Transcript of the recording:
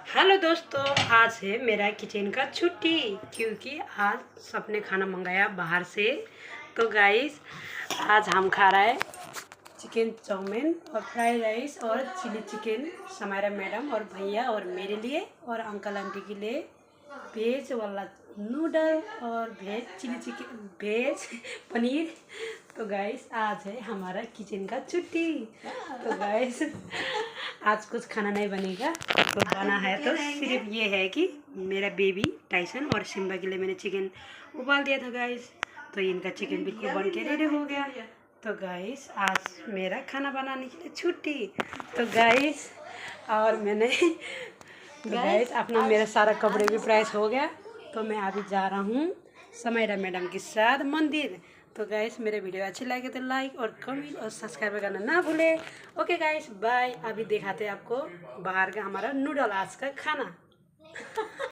Hello दोस्तों, आज है मेरा किचन का छुट्टी क्योंकि आज सबने खाना मंगाया बाहर से। तो गाइस आज हम खा रहे हैं चिकन चाउमीन और फ्राइड राइस और चिली चिकन। समायरा मैडम और भैया और मेरे लिए और अंकल आंटी के लिए वेज वाला नूडल और veg chilli chicken veg paneer. तो गाइस आज है हमारा किचन का छुट्टी। तो गाइस आज कुछ खाना नहीं बनेगा, तो बना है तो सिर्फ ये है कि मेरा बेबी टाइसन और सिम्बा के लिए मैंने चिकन उबाल दिया था गाइस। तो इनका चिकन बिल्कुल बन के रेडी हो गया। तो गाइस आज मेरा खाना बनाने के लिए छुट्टी। तो गाइस और मैंने तो गाइस अपना मेरा सारा कपड़े भी प्राइस हो गया। तो मैं अभी जा रहा हूँ समायरा मैडम के साथ मंदिर। तो गाइस मेरे वीडियो अच्छी लगे तो लाइक और कमेंट और सब्सक्राइब करना ना भूले। Okay guys bye. अभी दिखाते हैं आपको बाहर का हमारा नूडल आज का खाना।